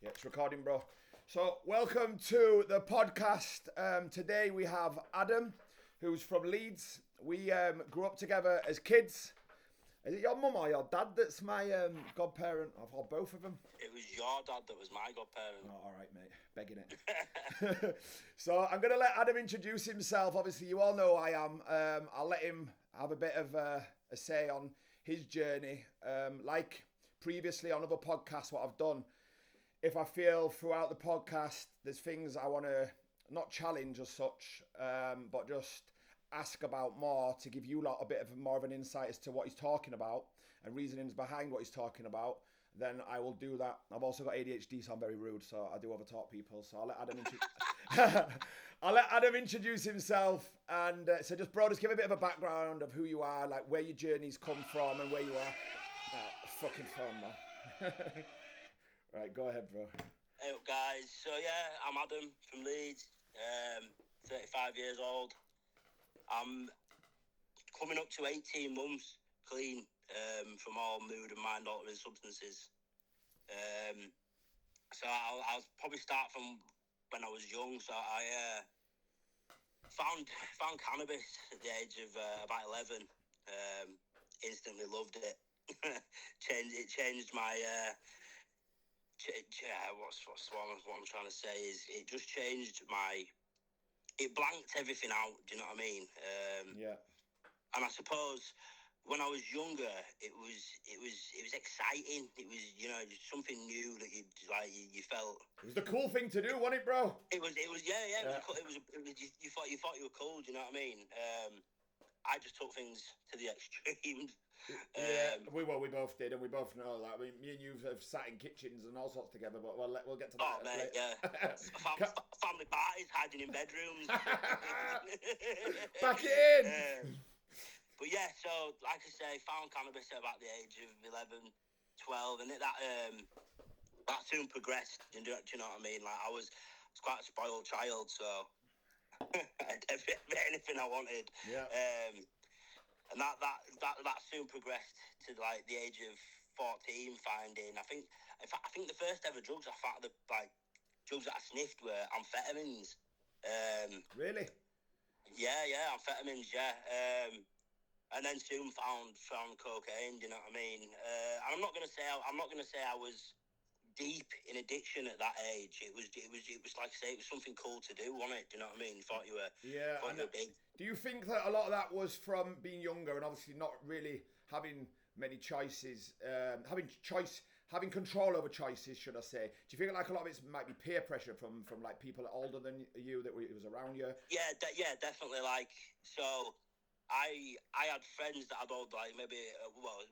Yeah, it's recording, bro. So, welcome to the podcast. Today we have Adam, who's from Leeds. We grew up together as kids. Is it your mum or your dad that's my godparent? I've had both of them. It was your dad that was my godparent. Oh, all right, mate. Begging it. So, I'm going to let Adam introduce himself. Obviously, you all know who I am. I'll let him have a bit of a say on his journey. Like previously on other podcasts, what I've done, if I feel throughout the podcast there's things I want to not challenge as such, but just ask about more to give you lot a bit of more of an insight as to what he's talking about and reasonings behind what he's talking about, then I will do that. I've also got ADHD, so I'm very rude, so I do overtalk people. So I'll let Adam introduce himself, and so just bro, just give a bit of a background of who you are, like where your journey's come from and where you are. Fucking fun, man. Right, go ahead, bro. Hey up, guys. So yeah, I'm Adam from Leeds, 35 years old. I'm coming up to 18 months clean from all mood and mind altering substances. So I'll probably start from when I was young. So I found cannabis at the age of about 11. Instantly loved it. Changed my. What I'm trying to say is it just changed it blanked everything out. Do you know what I mean? Yeah. And I suppose when I was younger, it was exciting. It was just something new that you felt. It was the cool thing to do, wasn't it, bro? It was yeah. It was you thought you were cool. Do you know what I mean? I just took things to the extremes. Yeah, we both did, and we both know that. I mean, me and you have sat in kitchens and all sorts together, but we'll get to that. Oh, mate, yeah. Family parties, hiding in bedrooms. Back it in! But yeah, so, like I say, found cannabis at about the age of 11, 12, and that soon progressed. Do you know what I mean? Like, I was quite a spoiled child, so I had anything I wanted. Yeah. And that soon progressed to like the age of 14. Finding, I think the first ever drugs I found, drugs that I sniffed were amphetamines. Really? Yeah, amphetamines. Yeah. And then soon found cocaine. Do you know what I mean? And I'm not gonna say I was deep in addiction at that age. It was like I say, it was something cool to do, wasn't it? Do you know what I mean? Thought you were big. Do you think that a lot of that was from being younger and obviously not really having many choices, having control over choices, should I say? Do you think like a lot of it might be peer pressure from like people older than you that it was around you? Yeah, definitely. Like, so I had friends that I'd all like maybe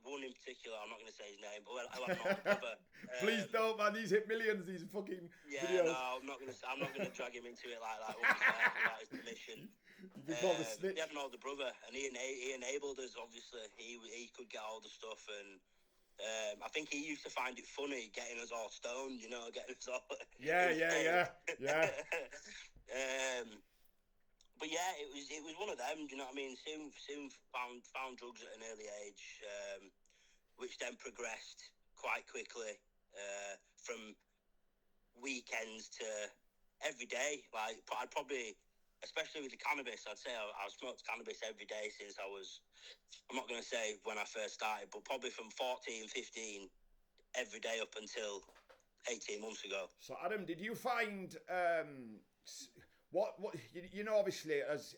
one in particular. I'm not going to say his name, but I had an older brother. Please don't, man. These hit millions. These fucking videos. No, I'm not going to drag him into it like that without his permission. You call the snitch. He had an older brother, and he enabled us. Obviously, he could get all the stuff, and I think he used to find it funny getting us all stoned. You know, getting us all. Yeah. But yeah, it was one of them. Do you know what I mean? Soon found drugs at an early age, which then progressed quite quickly from weekends to every day. Like I'd probably, especially with the cannabis, I'd say I smoked cannabis every day since I was. I'm not going to say when I first started, but probably from 14, 15, every day up until 18 months ago. So Adam, did you find what obviously as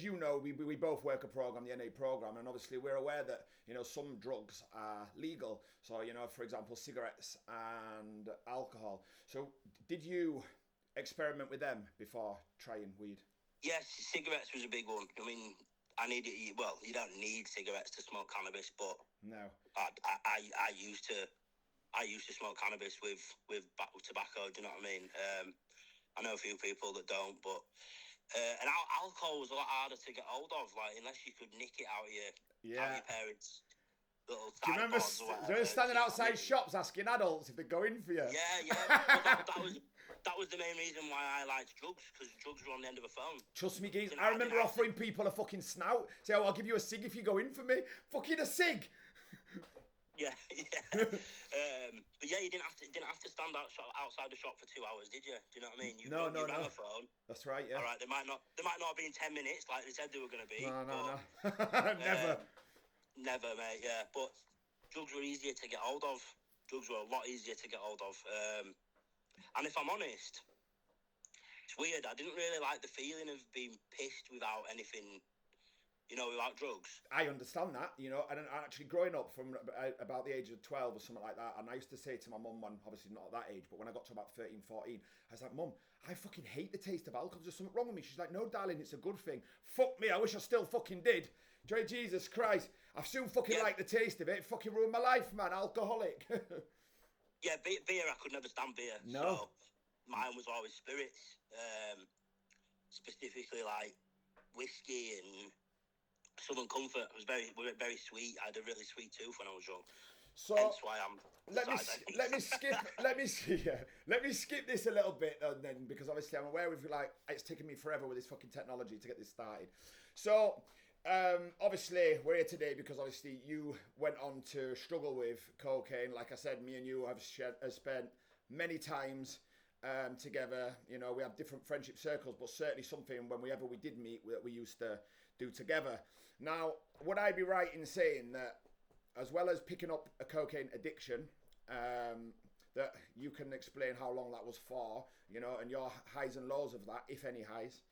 you know, we both work a program, the NA program, and obviously we're aware that some drugs are legal. So for example, cigarettes and alcohol. So did you experiment with them before trying weed? Yes, cigarettes was a big one. I mean, you don't need cigarettes to smoke cannabis, but no, I used to smoke cannabis with tobacco. Do you know what I mean? I know a few people that don't, but and alcohol was a lot harder to get hold of. Like unless you could nick it out of your parents' little. Do you remember standing outside shops asking adults if they're going for you? Yeah. That was the main reason why I liked drugs, because drugs were on the end of a phone. Trust me, geez. I remember offering people a fucking snout. Say, I'll give you a cig if you go in for me. Fucking a cig. Yeah, yeah. But yeah, you didn't have to stand outside the shop for 2 hours, did you? Do you know what I mean? You No. rang a phone. That's right. Yeah. All right, they might not be in 10 minutes like they said they were going to be. No. But, Never. Never, mate. Yeah, but drugs were easier to get hold of. Drugs were a lot easier to get hold of. And if I'm honest, it's weird. I didn't really like the feeling of being pissed without anything. Without drugs. I understand that, and actually growing up from about the age of 12 or something like that, and I used to say to my mum, when obviously not at that age, but when I got to about 13, 14, I was like, Mum, I fucking hate the taste of alcohol. There's something wrong with me. She's like, no, darling, it's a good thing. Fuck me, I wish I still fucking did. Jesus Christ, I've soon fucking liked the taste of it. It fucking ruined my life, man, alcoholic. Yeah, beer, I could never stand beer. No. So mine was always spirits, specifically like whiskey and Southern Comfort. It was very sweet. I had a really sweet tooth when I was young. So hence why I'm. let me skip this a little bit then, because obviously I'm aware it's taken me forever with this fucking technology to get this started. So obviously we're here today because obviously you went on to struggle with cocaine. Like I said, me and you have spent many times together. We have different friendship circles, but certainly something whenever we did meet that we used to do together. Now, would I be right in saying that, as well as picking up a cocaine addiction, that you can explain how long that was for, and your highs and lows of that, if any highs?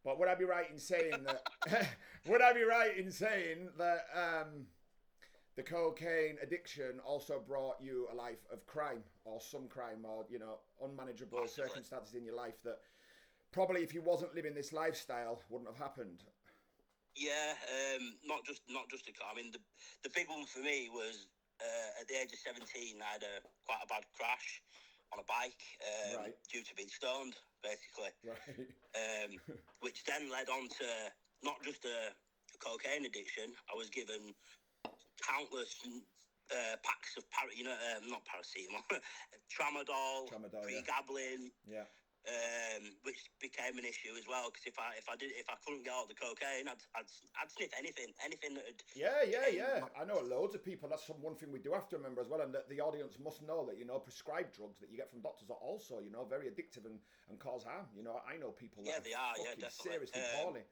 But would I be right in saying that? The cocaine addiction also brought you a life of crime, or some crime, or unmanageable circumstances in your life that probably, if you wasn't living this lifestyle, wouldn't have happened? Yeah, not just a car. I mean, the big one for me was at the age of 17. I had quite a bad crash on a bike due to being stoned, basically. Right. Which then led on to not just a cocaine addiction. I was given countless packs of not paracetamol, tramadol, pregabalin. Yeah. Which became an issue as well, because if I couldn't get all the cocaine, I'd sniff anything that had. Yeah. I know loads of people. That's one thing we do have to remember as well, and that the audience must know that prescribed drugs that you get from doctors are also very addictive and cause harm. I know people that they are. Yeah, definitely. Seriously poorly.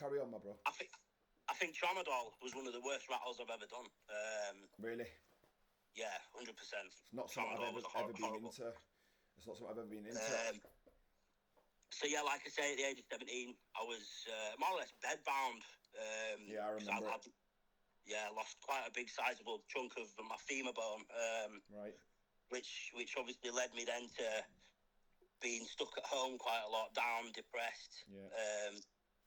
Carry on, my bro. I think tramadol was one of the worst rattles I've ever done. Really? Yeah, 100%. It's not something I've ever been into. It's not something I've ever been into. So yeah, like I say, at the age of 17, I was more or less bedbound. I remember. I lost quite a big, sizable chunk of my femur bone. Right. Which obviously led me then to being stuck at home quite a lot, down, depressed. Yeah.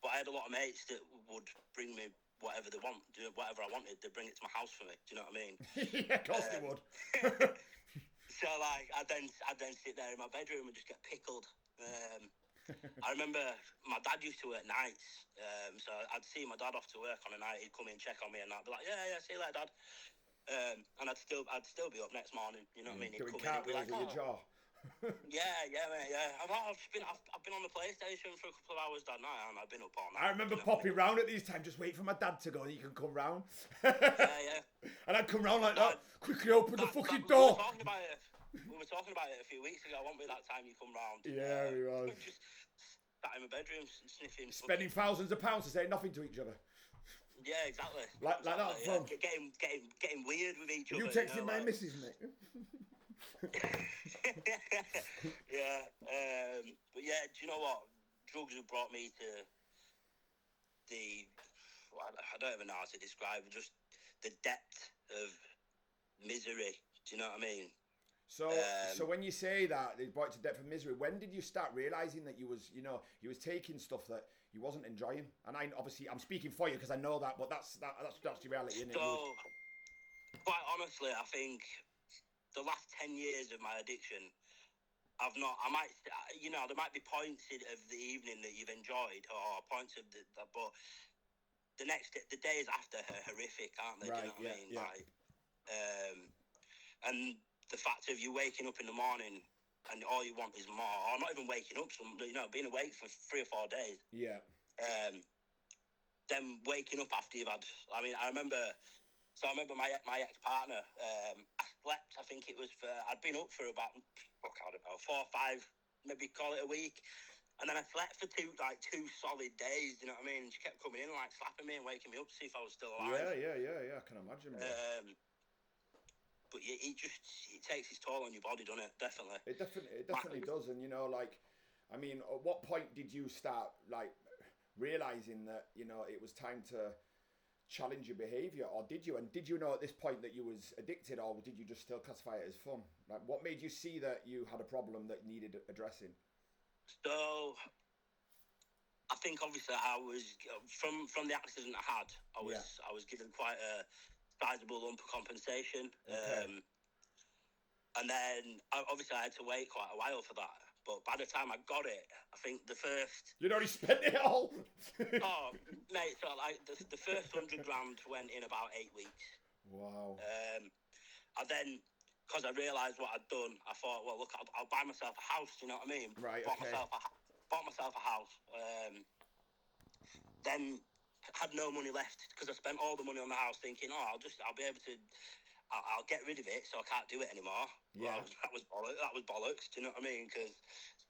But I had a lot of mates that would bring me whatever they want, do whatever I wanted. They'd bring it to my house for me. Do you know what I mean? Yeah, of course they would. So like, I'd then sit there in my bedroom and just get pickled. I remember my dad used to work nights, so I'd see my dad off to work on a night. He'd come in, check on me, and I'd be like, "Yeah, see you later, Dad." And I'd still be up next morning. You know what I mean? He'd Doing come in and be like, with your jaw. Yeah, mate. Yeah, I've been on the PlayStation for a couple of hours, Dad. No, I've been up all night. I remember popping round at these times, just wait for my dad to go, and you can come round. Yeah. And I'd come round like that. Quickly open the fucking door. We were talking about it a few weeks ago. Won't be that time you come round? Yeah, we was. Just sat in my bedroom sniffing. Spending thousands of pounds to say nothing to each other. Yeah, exactly. Like that. Yeah. Getting weird with each other. You texting my missus, mate? Yeah. But yeah, do you know what? Drugs have brought me to I don't even know how to describe it, just the depth of misery. Do you know what I mean? So when you say that they brought it to depth of misery, when did you start realizing that you was taking stuff that you wasn't enjoying? And I'm speaking for you because I know that, but that's the reality, isn't it? So, quite honestly, I think the last 10 years of my addiction, there might be points of the evening that you've enjoyed, or points of but the days after are horrific, aren't they? Right, do you know what I mean? Yeah. And the fact of you waking up in the morning and all you want is more, or not even waking up, being awake for 3 or 4 days. Yeah. Then waking up after you've had, I remember So I remember my ex-partner, I slept, I think it was I'd been up for about, I don't know, 4 or 5, maybe call it a week. And then I slept for two solid days, you know what I mean? She kept coming in and like slapping me and waking me up to see if I was still alive. Yeah, I can imagine. But it takes its toll on your body, doesn't it? Definitely. It definitely does. And, you know, like, I mean, at what point did you start, like, realizing that, you know, it was time to challenge your behavior, or did you? And did you know at this point that you was addicted, or did you just still classify it as fun? Like, what made you see that you had a problem that needed addressing? So I think obviously I was from the accident I had. I was given quite a sizable lump of compensation, Okay. and then obviously I had to wait quite a while for that. But by the time I got it, I think the first... You'd already spent it all? Oh, mate, so like the first 100 grand went in about 8 weeks. Wow. And then, because I realised what I'd done, I thought, well, look, I'll buy myself a house, you know what I mean? Right, Bought okay. myself a house. Then had no money left, because I spent all the money on the house thinking, I'll be able to... I'll get rid of it, so I can't do it anymore. Yeah. Well, that was bollocks. Do you know what I mean? Because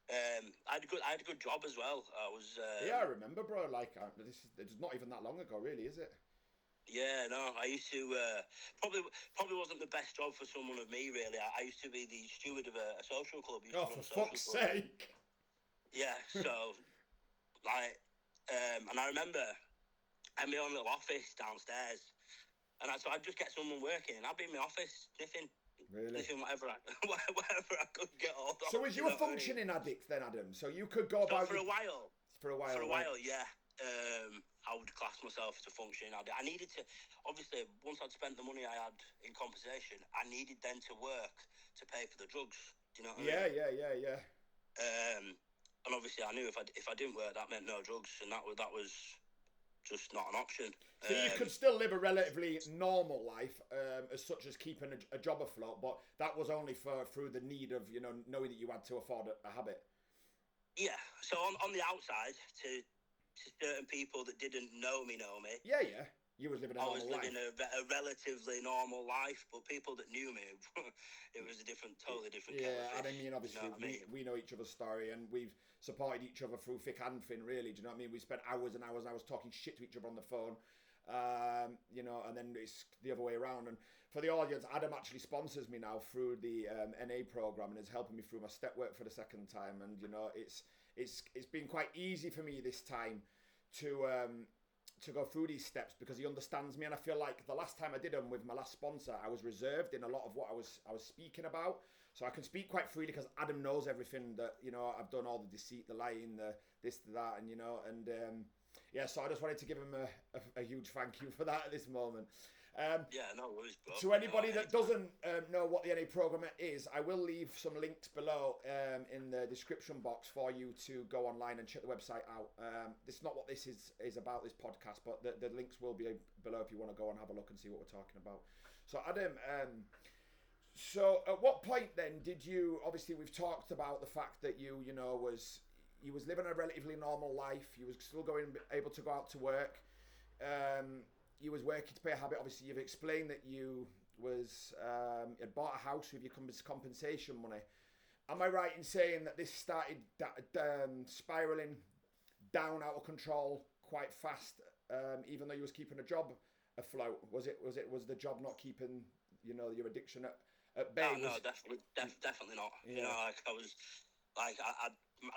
I had a good job as well. I was. Yeah, I remember, bro. Like, it's not even that long ago, really, is it? Yeah, no. I used to probably wasn't the best job for someone of me, really. I used to be the steward of a social club. Oh, for fuck's sake! Yeah. So, like, and I remember I had my own little office downstairs. And so I'd just get someone working, and I'd be in my office sniffing whatever I could get hold of. So was you a functioning addict then, Adam? So you could go about... For a while. For a while, yeah. I would class myself as a functioning addict. I needed to, obviously, once I'd spent the money I had in compensation, I needed then to work to pay for the drugs. Do you know what I mean? Yeah. And obviously I knew if I didn't work, that meant no drugs, and that was just not an option. So you could still live a relatively normal life, as such as keeping a job afloat, but that was only through the need of, you know, knowing that you had to afford a habit. Yeah. So on the outside, to certain people that didn't know me. Yeah. You was living a normal life. I was living a relatively normal life, but people that knew me, it was totally different. Yeah, and I mean, obviously, you know we know each other's story, and we've supported each other through thick and thin, really. Do you know what I mean? We spent hours and hours and hours talking shit to each other on the phone, you know, and then it's the other way around. And for the audience, Adam actually sponsors me now through the NA program and is helping me through my step work for the second time. And, you know, it's been quite easy for me this time to go through these steps because he understands me, and I feel like the last time I did them with my last sponsor, I was reserved in a lot of what I was speaking about, so I can speak quite freely because Adam knows everything that, you know, I've done, all the deceit, the lying, the this, the that, and, you know, and yeah, so I just wanted to give him a huge thank you for that at this moment. Yeah, no worries, bro. To anybody that doesn't know what the NA program is, I will leave some links below in the description box for you to go online and check the website out. This is not what this is about, this podcast, but the links will be below if you want to go and have a look and see what we're talking about. So, Adam, so at what point then did you, obviously we've talked about the fact that you was living a relatively normal life, you was still able to go out to work, you was working to pay a habit. Obviously, you've explained that you had bought a house with your compensation money. Am I right in saying that this started spiraling down out of control quite fast, even though you was keeping a job afloat? Was the job not keeping, you know, your addiction at bay? No, definitely not. Yeah. You know, like I was, like I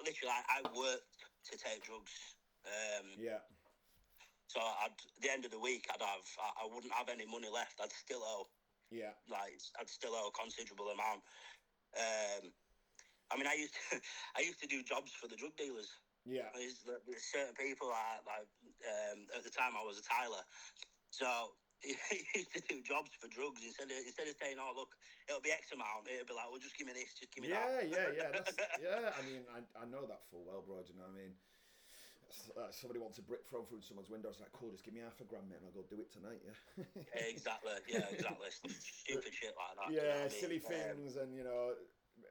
literally I worked to take drugs. Yeah. So at the end of the week, I wouldn't have any money left. I'd still owe. Yeah. Like I'd still owe a considerable amount. I mean, I used to do jobs for the drug dealers. Yeah. There's certain people at the time I was a tiler, so he used to do jobs for drugs instead of saying, "Oh, look, it'll be X amount." It'll be like, "Well, just give me this, just give me that." Yeah. Yeah. I mean, I know that full well, bro. Do you know what I mean? Somebody wants a brick thrown through someone's window. It's like, cool, just give me $100, mate, and I'll go do it tonight. Yeah. Exactly. Stupid shit like that. Yeah, silly things, and, you know,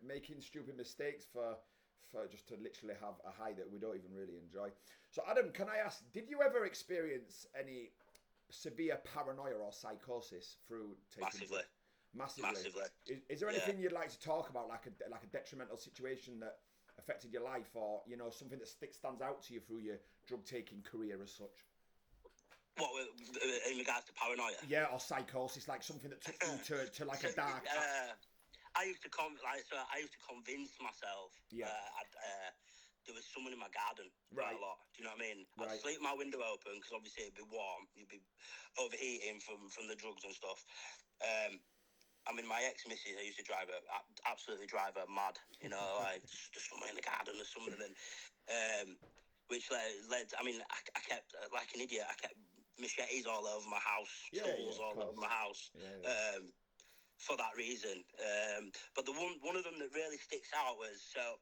making stupid mistakes for just to literally have a high that we don't even really enjoy. So, Adam, can I ask, did you ever experience any severe paranoia or psychosis through taking Massively. drugs? Massively. Is there anything you'd like to talk about, like a detrimental situation that affected your life, or something that stands out to you through your drug taking career as such? What, in regards to paranoia? Yeah, or psychosis, like something that took you to like a dark. I used to convince myself. Yeah. There was someone in my garden quite a lot. Do you know what I mean? Right. I'd sleep my window open because obviously it'd be warm. You'd be overheating from the drugs and stuff. I mean, my ex-missus, I used to absolutely drive her mad. Like, there's someone in the garden or something. And, which led, I mean, I kept, like an idiot, I kept machetes all over my house, tools all over my house. For that reason. But the one of them that really sticks out was, so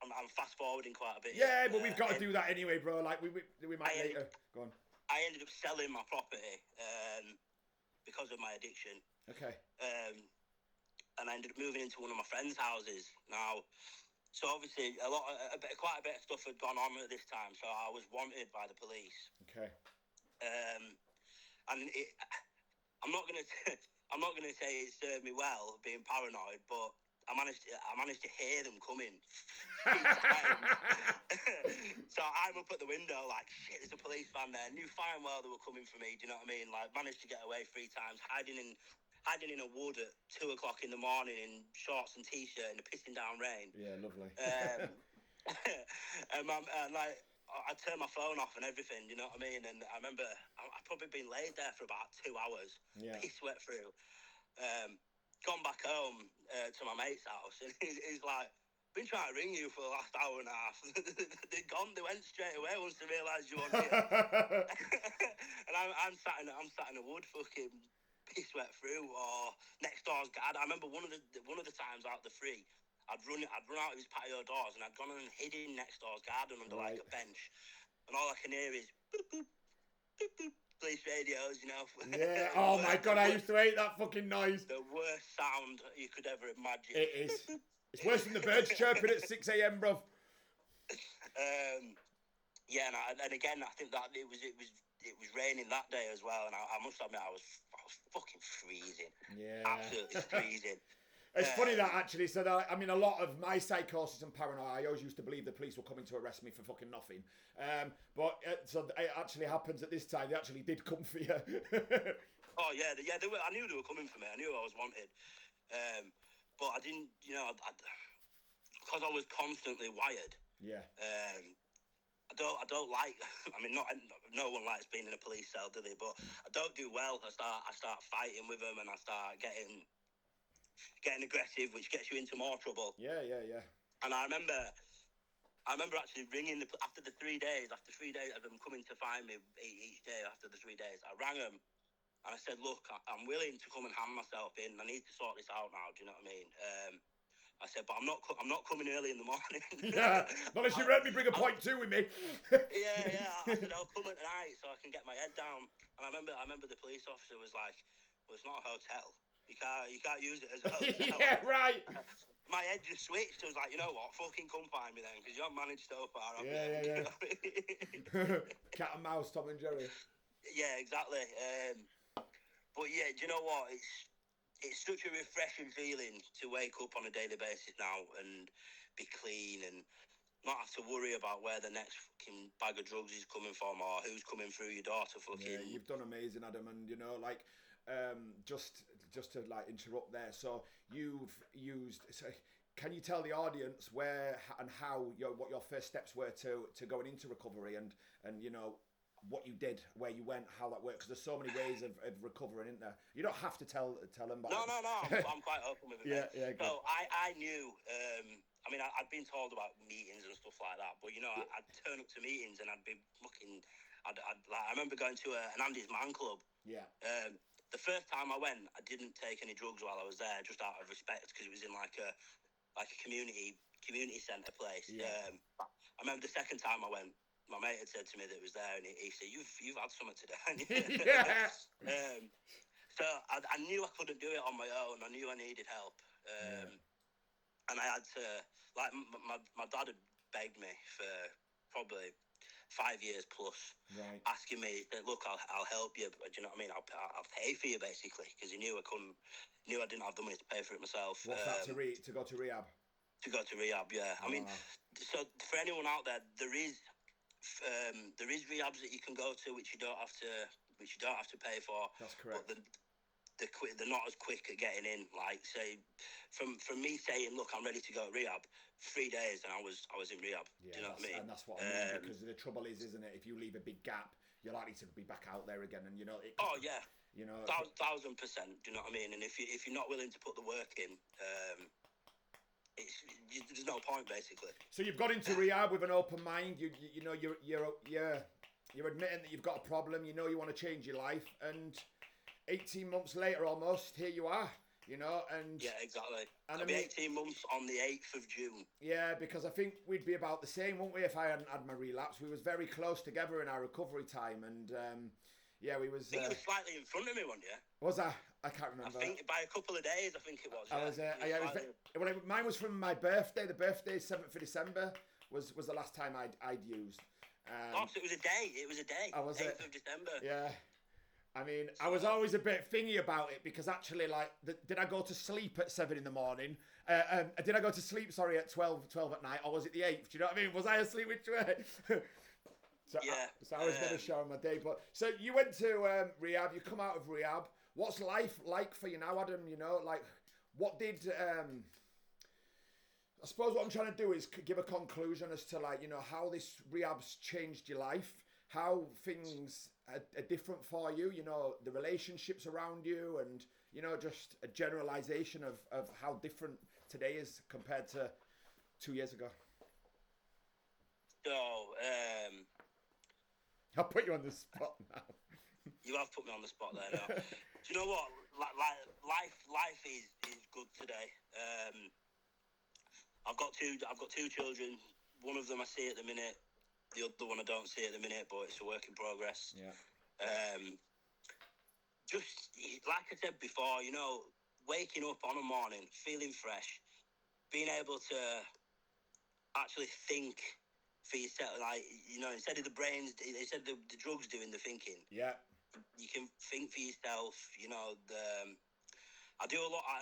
I'm fast forwarding quite a bit. Yeah, but we've got to do that anyway, bro. Like we might later. Go on. I ended up selling my property because of my addiction. Okay. And I ended up moving into one of my friends' houses. Now, so obviously quite a bit of stuff had gone on at this time. So I was wanted by the police. Okay. And I'm not gonna say it served me well being paranoid, but I managed to hear them coming. So I'm up at the window like, shit, there's a police van there. Knew fine well they were coming for me. Do you know what I mean? Like, managed to get away 3 times, hiding in a wood at 2 o'clock in the morning in shorts and t-shirt in the pissing down rain. Yeah, lovely. And like, I turned my phone off and everything. You know what I mean? And I remember I'd probably been laid there for about 2 hours. Yeah. Piss wet through. Gone back home to my mate's house, and he's like, been trying to ring you for the last hour and a half. They're gone. They went straight away once they realised you weren't here. And I'm sat in a wood, fucking piss wet through, or next door's guard. I remember one of the times out of the 3, I'd run out of his patio doors, and I'd gone and hid in next door's garden under like a bench, and all I can hear is boop boop boop boop. Police radios, Yeah. Oh my god, I used to hate that fucking noise. The worst sound you could ever imagine. It is. It's worse than the birds chirping at 6 a.m, bruv. Yeah, and again, I think that it was raining that day as well, and I must admit I was fucking freezing. Yeah. Absolutely freezing. It's funny that actually. So that, I mean, a lot of my psychosis and paranoia, I always used to believe the police were coming to arrest me for fucking nothing. But so it actually happens at this time. They actually did come for you. Oh yeah, they were. I knew they were coming for me. I knew I was wanted. But I didn't, because I was constantly wired. Yeah. I don't like. I mean, no one likes being in a police cell, do they? But I don't do well. I start fighting with them, and I start getting aggressive, which gets you into more trouble. Yeah. And I remember actually ringing after 3 days of them coming to find me each day. After the 3 days, I rang them and I said, "Look, I'm willing to come and hand myself in. I need to sort this out now. Do you know what I mean?" I said, "But I'm not coming early in the morning." Yeah, not unless you let me bring a point 2 with me. yeah. I said, "I'll come at night so I can get my head down." And I remember the police officer was like, "Well, it's not a hotel. You can't use it as a hotel." Yeah, right. My head just switched. I was like, you know what? Fucking come find me then, because you haven't managed so far. Yeah. Cat and mouse, Tom and Jerry. Yeah, exactly. But yeah, do you know what? It's such a refreshing feeling to wake up on a daily basis now and be clean and not have to worry about where the next fucking bag of drugs is coming from or who's coming through your door to fucking. Yeah, you've done amazing, Adam, and just to like interrupt there. So you've used. So can you tell the audience where and how what your first steps were to going into recovery and what you did, where you went, how that works? Because there's so many ways of recovering, isn't there? You don't have to tell them. But No. I'm quite open with it. Yeah. Good. So I knew. I mean, I'd been told about meetings and stuff like that, but I'd turn up to meetings and I'd be fucking. I remember going to an Andy's Man Club. Yeah. The first time I went, I didn't take any drugs while I was there, just out of respect, because it was in like a community centre place. Yeah. I remember the second time I went, my mate had said to me that was there, and he said, "You've had something today." Yeah. So I knew I couldn't do it on my own. I knew I needed help, and I had to, like, my dad had begged me for probably 5 years plus, asking me, look, I'll help you. But, do you know what I mean? I'll pay for you, basically, because he knew I didn't have the money to pay for it myself. What's that, to go to rehab? To go to rehab, yeah. I mean, so for anyone out there, there is rehabs that you can go to which you don't have to pay for. That's correct. But they're not as quick at getting in. Like, say, from me saying, look, I'm ready to go to rehab, 3 days and I was in rehab. Yeah, do you know what I mean? And that's what I mean, because the trouble is, isn't it? If you leave a big gap, you're likely to be back out there again, and you know. Oh yeah. You know. 1,000%. Do you know what I mean? And if you're not willing to put the work in, there's no point, basically. So you've got into rehab with an open mind. You know you're admitting that you've got a problem. You know you want to change your life, and 18 months later, almost, here you are. You know, and yeah, exactly. And It'll be 18 months on the 8th of June. Yeah, because I think we'd be about the same, wouldn't we? If I hadn't had my relapse, we was very close together in our recovery time, and yeah, we was. I think you were slightly in front of me, weren't you? Was I? I can't remember. I think by a couple of days, I think it was. I was. Mine was from my birthday. The birthday, 7th of December, was the last time I'd used. So it was a day. It was a day. 8th of December. Yeah. I mean, I was always a bit thingy about it because actually, like, did I go to sleep at 7 in the morning? Did I go to sleep, at 12 at night? Or was it the 8th? Do you know what I mean? Was I asleep which way? So I was never showing my day. But so you went to rehab, you come out of rehab. What's life like for you now, Adam? You know, like, what did... I suppose what I'm trying to do is give a conclusion as to, like, you know, how this rehab's changed your life, how things are different for you, you know, the relationships around you, and, you know, just a generalization of how different today is compared to 2 years ago. So, I'll put you on the spot now. You have put me on the spot there now. Do you know what? Life is good today. I've got two children. One of them I see at the minute. The other one I don't see at the minute, but it's a work in progress. Yeah. Just like I said before, you know, waking up on a morning, feeling fresh, being able to actually think for yourself, like, you know, instead of the brains, instead of the drugs doing the thinking. Yeah. You can think for yourself, you know. I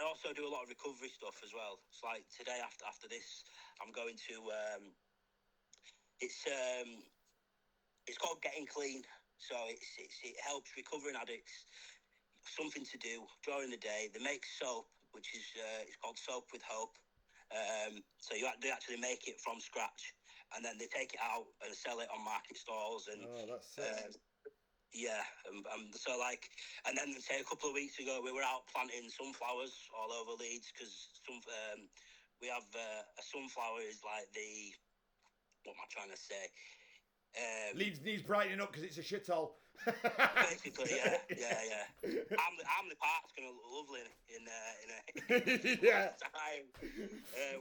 also do a lot of recovery stuff as well. It's like today after this, I'm going to it's called Getting Clean. So it helps recovering addicts something to do during the day. They make soap, which is it's called Soap with Hope. So they actually make it from scratch, and then they take it out and sell it on market stalls. And that's yeah, so like, and then say a couple of weeks ago we were out planting sunflowers all over Leeds because we have a sunflower is like what am I trying to say? Leeds needs brightening up because it's a shithole. Basically, yeah. Hamley Park's gonna look lovely in yeah. time.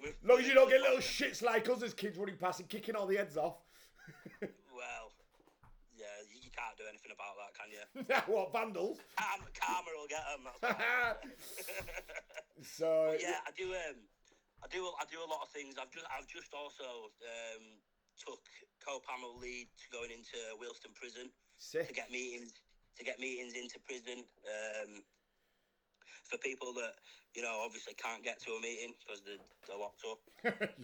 As long as you don't get little shits like us as kids running past and kicking all the heads off. Well, yeah, you can't do anything about that, can you? What, vandals? Karma will get them. So yeah, I do a lot of things. I've just also took co-panel lead to going into Wilston prison. Sick. to get meetings into prison for people that, you know, obviously can't get to a meeting because they're locked up.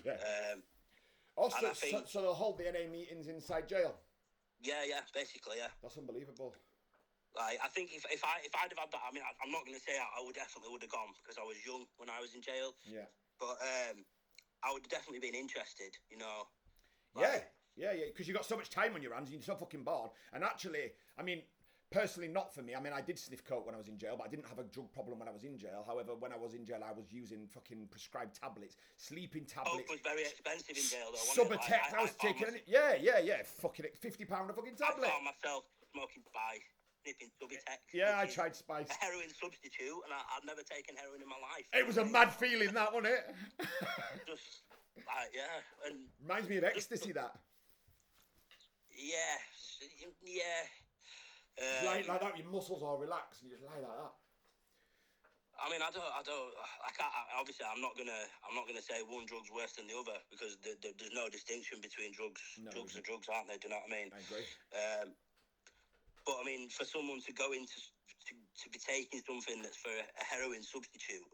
Yeah. Also, so they'll hold the NA meetings inside jail. Yeah, basically, yeah. That's unbelievable. Like, I think if I'd have had that, I mean, I'm not going to say I would definitely would have gone because I was young when I was in jail. Yeah. But I would have definitely been interested, you know. Like, yeah, because you've got so much time on your hands and you're so fucking bored. And actually, I mean, personally, not for me. I mean, I did sniff coke when I was in jail, but I didn't have a drug problem when I was in jail. However, when I was in jail, I was using fucking prescribed tablets, sleeping tablets. Coke was very expensive in jail, though. Subutex, I was taking it. Yeah. Fucking £50 a fucking tablet. I found myself smoking Spice, sniffing Subutex. Yeah, I tried Spice. A heroin substitute, and I'd never taken heroin in my life. It was a mad feeling, that, wasn't it? Just, like, yeah. And reminds me of ecstasy, that. Yeah. Like that, your muscles all relax and you just lie like that. I mean, I can't. Obviously, I'm not gonna say one drug's worse than the other because there's no distinction between drugs. No, drugs are drugs, aren't they? Do you know what I mean? I agree. But I mean, for someone to go into to be taking something that's for a heroin substitute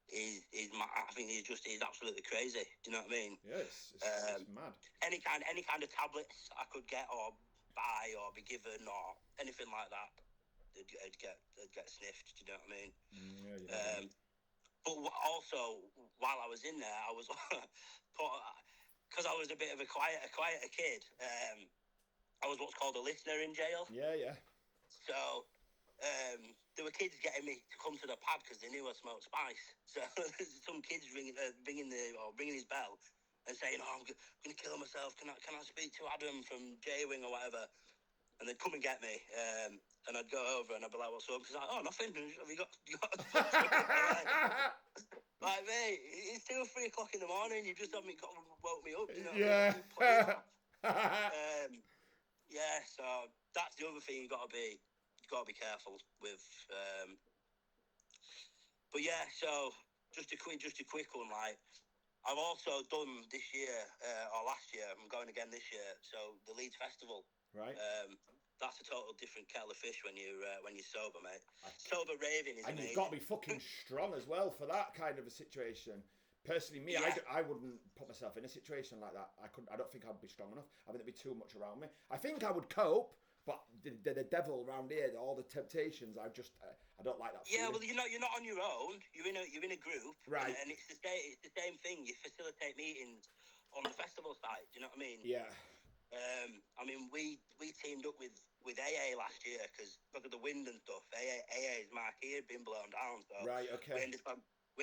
I think he's absolutely crazy. Do you know what I mean? Yeah, it's mad. Any kind of tablets I could get or buy or be given or anything like that, they'd get sniffed. Do you know what I mean? Yeah. But also, while I was in there, I was because I was a bit of a quieter kid. I was what's called a listener in jail. Yeah. So there were kids getting me to come to the pad because they knew I smoked spice. So some kids ringing his bell and saying, "Oh, I'm going to kill myself. Can I speak to Adam from J-Wing or whatever?" And they'd come and get me, and I'd go over and I'd be like, "What's up?" He's like, "Oh, nothing. Have you got like, mate, it's 2 or 3 o'clock in the morning. You just haven't woke me up. You know what I mean? Yeah. So that's the other thing you've got to be careful with. But yeah, so just a quick one. Like, I've also done this year or last year. I'm going again this year. So the Leeds Festival. Right. That's a total different kettle of fish when you're sober, mate. Sober raving is amazing. And you've got to be fucking strong as well for that kind of a situation. Personally, me, yeah. I wouldn't put myself in a situation like that. I don't think I'd be strong enough. I think there'd be too much around me. I think I would cope, but the devil around here, all the temptations, I don't like that feeling. Yeah, well, you're not on your own. You're in a group, right? And it's the same thing. You facilitate meetings on the festival side. Do you know what I mean? Yeah. I mean, we teamed up with AA last year because of the wind and stuff. AA's marquee had been blown down, so right. Okay. We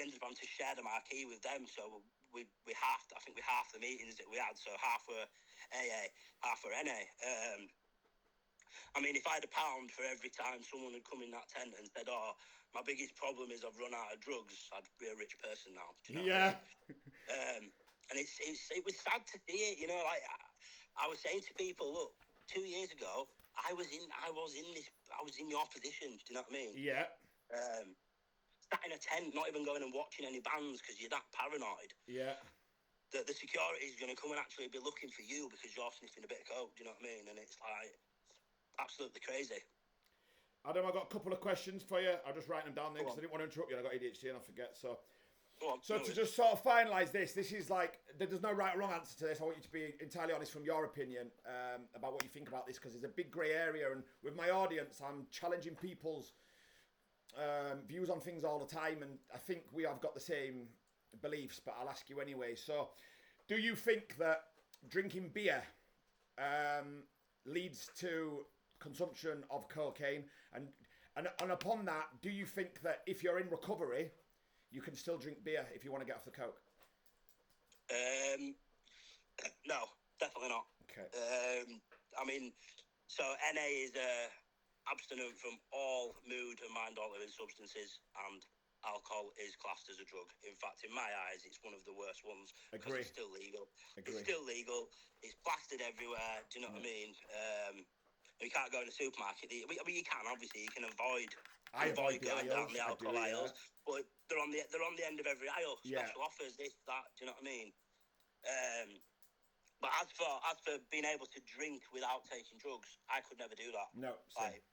ended up having to share the marquee with them. So we halved. I think we halved the meetings that we had. So half were AA, half were NA. I mean, if I had £1 for every time someone had come in that tent and said, "Oh, my biggest problem is I've run out of drugs," I'd be a rich person now. Do you know yeah. what I mean? And it was sad to see it. You know, like I was saying to people, look, 2 years ago, I was in your position. Do you know what I mean? Yeah. Sat in a tent, not even going and watching any bands because you're that paranoid. Yeah. That the security is going to come and actually be looking for you because you're sniffing a bit of coke. Do you know what I mean? And it's like absolutely crazy. Adam, I've got a couple of questions for you. I'll just write them down there because I didn't want to interrupt you. I got ADHD and I forget. So just sort of finalise this is like, there's no right or wrong answer to this. I want you to be entirely honest from your opinion about what you think about this, because there's a big grey area, and with my audience, I'm challenging people's views on things all the time, and I think we have got the same beliefs, but I'll ask you anyway. So, do you think that drinking beer leads to consumption of cocaine? And upon that, do you think that if you're in recovery, you can still drink beer if you want to get off the coke? No, definitely not. Okay. I mean, so NA is abstinent from all mood and mind-altering substances, and alcohol is classed as a drug. In fact, in my eyes, it's one of the worst ones. Agree. Because it's still legal. Agree. It's still legal. It's plastered everywhere. Do you know what I mean? You can't go in a supermarket. I mean, you can, obviously. You can avoid going down the alcohol aisles, but they're on the end of every aisle. Special offers, this, that. Do you know what I mean? But as for being able to drink without taking drugs, I could never do that. No. Same. Like,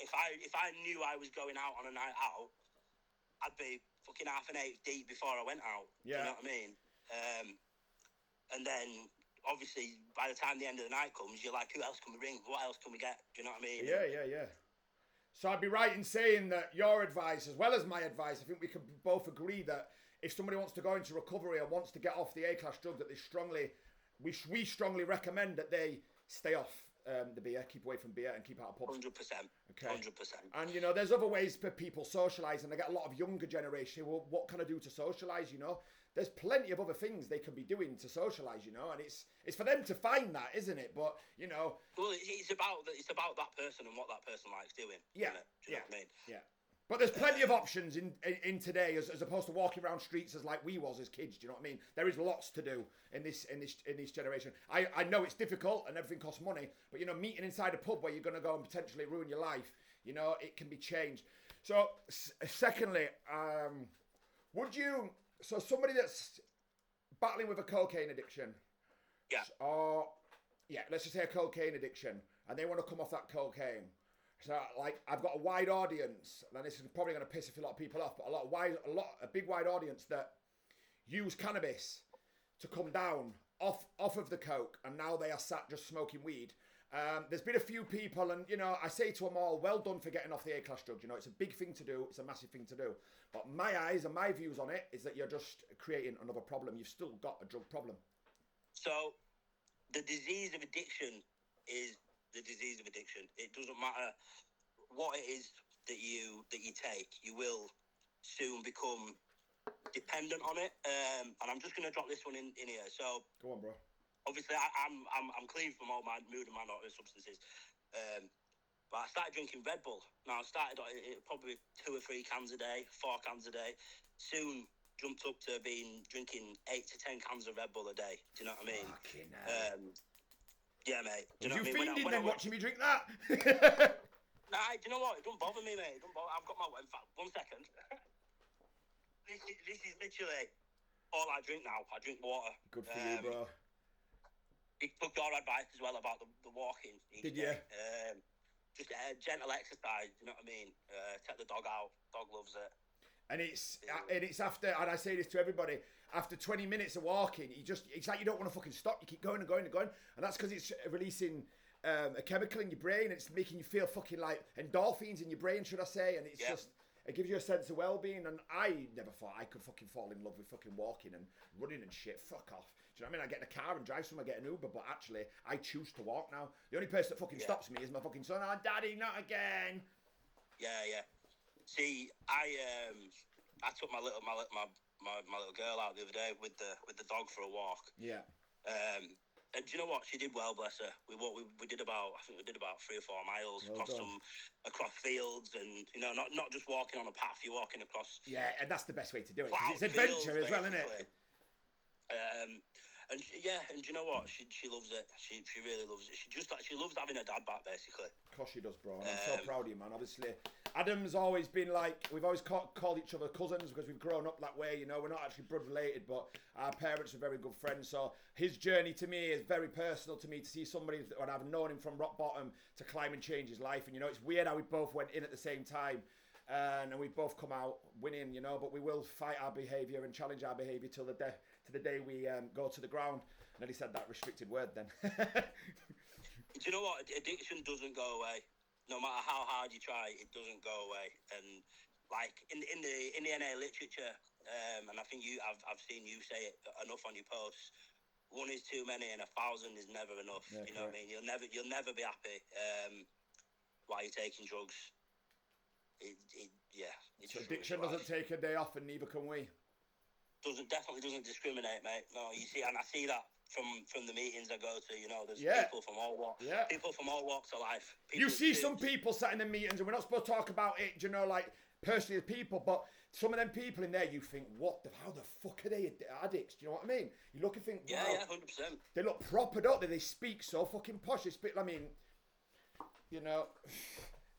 if I knew I was going out on a night out, I'd be fucking half an 8 deep before I went out. Yeah. Do you know what I mean? And then obviously by the time the end of the night comes, you're like, who else can we ring? What else can we get? Do you know what I mean? Yeah. So I'd be right in saying that your advice, as well as my advice, I think we can both agree that if somebody wants to go into recovery or wants to get off the A-class drug, that we strongly recommend that they stay off the beer, keep away from beer, and keep out of pubs. 100%. Okay. 100%. And there's other ways for people socialise, and I get a lot of younger generation. Well, what can I do to socialise? There's plenty of other things they can be doing to socialise, and it's for them to find that, isn't it? But well, it's about that person and what that person likes doing. Yeah, do you know what I mean? Yeah. But there's plenty of options in today, as opposed to walking around streets as like we was as kids. Do you know what I mean? There is lots to do in this generation. I know it's difficult and everything costs money, but meeting inside a pub where you're going to go and potentially ruin your life, it can be changed. So, secondly, would you? So somebody that's battling with a cocaine addiction, Yeah. or yeah, let's just say a cocaine addiction, and they want to come off that cocaine. So, like, I've got a wide audience, and this is probably going to piss a lot of people off, but a big wide audience that use cannabis to come down off of the coke, and now they are sat just smoking weed. There's been a few people, and I say to them all, well done for getting off the A-class drugs. It's a big thing to do, it's a massive thing to do. But my eyes and my views on it is that you're just creating another problem. You've still got a drug problem. So, the disease of addiction is the disease of addiction. It doesn't matter what it is that you take, you will soon become dependent on it. And I'm just going to drop this one in here. So, go on, bro. Obviously, I'm clean from all my mood and minority substances. But I started drinking Red Bull. Now, I started probably 2 or 3 cans a day, 4 cans a day. Soon jumped up to drinking 8 to 10 cans of Red Bull a day. Do you know what I mean? Fucking hell. Yeah, mate. Do you know what I mean? Fiending then watching me drink that? Nah, do you know what? It don't bother me, mate. I've got my... In fact, 1 second. This is literally all I drink now. I drink water. Good for you, bro. He took your advice as well about the walking. Did you? Just gentle exercise, you know what I mean? Take the dog out. Dog loves it. And it's after, and I say this to everybody, after 20 minutes of walking, it's like you don't want to fucking stop. You keep going and going and going. And that's because it's releasing a chemical in your brain. It's making you feel fucking like endorphins in your brain, should I say. And it's just, it gives you a sense of well-being. And I never thought I could fucking fall in love with fucking walking and running and shit. Fuck off. Do you know what I mean? I get in a car and drive somewhere, get an Uber, but actually, I choose to walk now. The only person that fucking stops me is my fucking son. Oh, Daddy, not again. Yeah. See, I took my little girl out the other day with the dog for a walk. Yeah. And do you know what? She did well, bless her. We did about 3 or 4 miles across fields, and not just walking on a path. You're walking across. Yeah, and that's the best way to do it. It's adventure as well, isn't it? And do you know what? She loves it. She really loves it. She loves having her dad back, basically. Of course she does, bro. And I'm so proud of you, man. Obviously, Adam's always been like, we've always called each other cousins because we've grown up that way. We're not actually blood related, but our parents are very good friends. So his journey to me is very personal to me, to see somebody when I've known him from rock bottom to climb and change his life. And it's weird how we both went in at the same time. And we both come out winning, but we will fight our behaviour and challenge our behaviour till the day we go to the ground. And then he said that restricted word then. Do you know what? Addiction doesn't go away. No matter how hard you try, it doesn't go away. And like in the NA literature, and I think I've seen you say it enough on your posts. 1 is too many, and 1,000 is never enough. Yeah, you know what I mean? You'll never be happy while you're taking drugs. So addiction doesn't take a day off, and neither can we. Definitely doesn't discriminate, mate. No, you see, and I see that from the meetings I go to. There's people from all walks. Yeah. People from all walks of life. You see some people sat in the meetings, and we're not supposed to talk about it, like personally as people, but some of them people in there, you think, how the fuck are they addicts? Do you know what I mean? You look and think, wow, 100%. They look proper, don't they? They speak so fucking posh.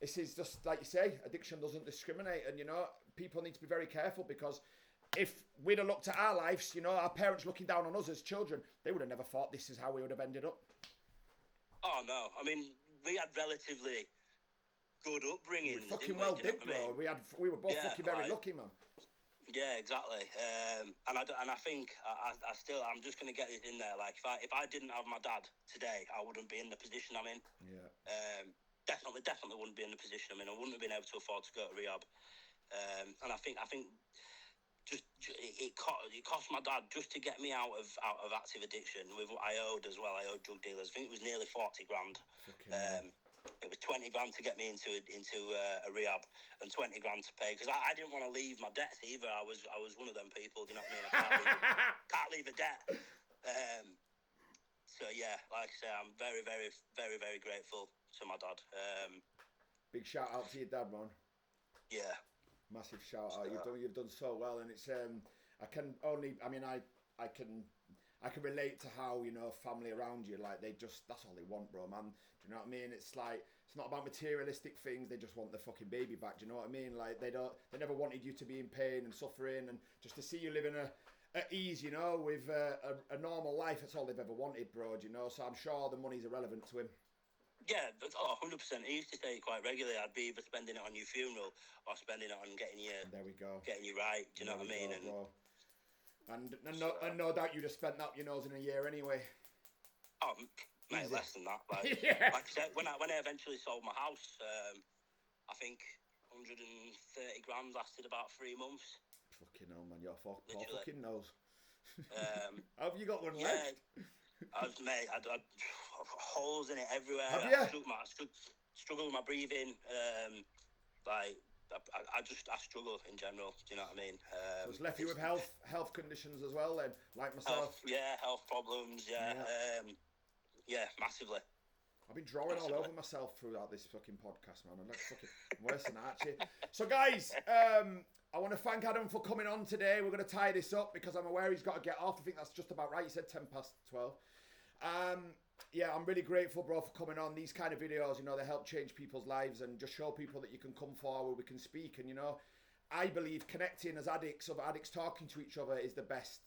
This is just like you say, addiction doesn't discriminate, and people need to be very careful, because if we'd have looked at our lives, our parents looking down on us as children, they would have never thought this is how we would have ended up. Oh no, I mean, we had relatively good upbringing. We fucking well did, bro. We were both fucking very lucky, man. Yeah, exactly. And I think I'm just gonna get it in there. Like if I didn't have my dad today, I wouldn't be in the position I'm in. Yeah. Definitely wouldn't be in the position I'm in. I wouldn't have been able to afford to go to rehab. And I think just it cost my dad just to get me out of active addiction with what I owed as well. I owed drug dealers. I think it was nearly 40 grand. It was 20 grand to get me into a rehab, and 20 grand to pay, because I didn't want to leave my debts either. I was one of them people. Do you know what I mean? I can't leave a debt. So yeah, like I say, I'm very, very, very, very grateful to my dad. Big shout out to your dad, man. Yeah. Massive shout out. You've done so well, and it's I I can relate to how, you know, family around you, like, that's all they want, bro, man. Do you know what I mean? It's like, it's not about materialistic things. They just want their fucking baby back. Do you know what I mean? Like, they never wanted you to be in pain and suffering, and just to see you living at ease, you know, with a normal life. That's all they've ever wanted, bro. Do you know? So I'm sure the money's irrelevant to him. Yeah, 100%. He used to say it quite regularly. I'd be either spending it on your funeral or spending it on getting you. There we go. Getting you right. Do you know what I mean? And no doubt you'd have spent that up your nose in a year anyway. Oh, mate, Easy. less than that. Like, yeah. Like I said, when I eventually sold my house, I think 130 grand lasted about 3 months. Fucking hell, man, you're fucking nose. Have you got one left? Mate, I holes in it everywhere. Have you? I struggle with my breathing. I struggle in general. Do you know what I mean? So it's left you with health conditions as well, then, like myself. Health problems. Yeah, massively. I've been drawing all over myself throughout this fucking podcast, man. I'm like fucking worse than Archie. So, guys, I want to thank Adam for coming on today. We're going to tie this up because I'm aware he's got to get off. I think that's just about right. You said 12:10. Yeah, I'm really grateful, bro, for coming on. These kind of videos, you know, they help change people's lives and just show people that you can come forward, we can speak. And, you know, I believe connecting as addicts, other addicts talking to each other is the best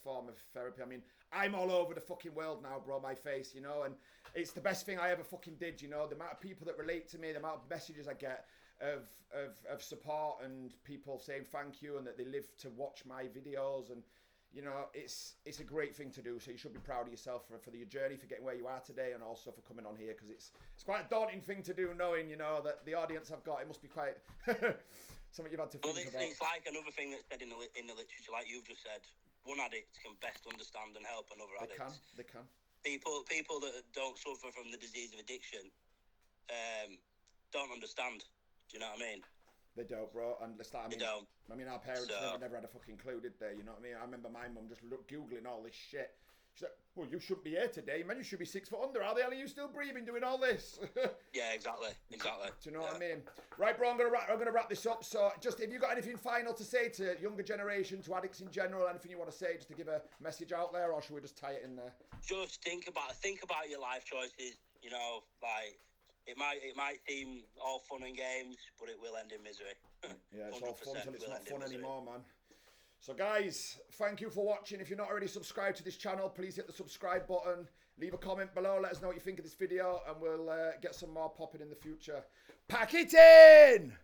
form of therapy. I mean, I'm all over the fucking world now, bro, my face, you know, and it's the best thing I ever fucking did, you know, the amount of people that relate to me, the amount of messages I get of support and people saying thank you and that they live to watch my videos, and you know, it's a great thing to do. So you should be proud of yourself for your journey, for getting where you are today, and also for coming on here, because it's quite a daunting thing to do, knowing, you know, that the audience I've got, it must be quite something you've had to think about. It's like another thing that's said in the literature, like you've just said. One addict can best understand and help another addict. They can. People that don't suffer from the disease of addiction don't understand. Do you know what I mean? They don't, bro. And they don't. I mean, our parents never had a fucking clue, did they? You know what I mean? I remember my mum just Googling all this shit. She's like, well, you shouldn't be here today, man. You should be 6 foot under. How the hell are you still breathing doing all this? Yeah, exactly. Do you know what I mean? Right, bro, I'm gonna wrap this up. So just, if you got anything final to say to younger generation, to addicts in general, anything you want to say, just to give a message out there, or should we just tie it in there? Just think about your life choices. You know, like, it might seem all fun and games, but it will end in misery. Yeah, it's all fun until it's not fun anymore, man. So, guys, thank you for watching. If you're not already subscribed to this channel, please hit the subscribe button. Leave a comment below. Let us know what you think of this video, and we'll get some more popping in the future. Pack it in!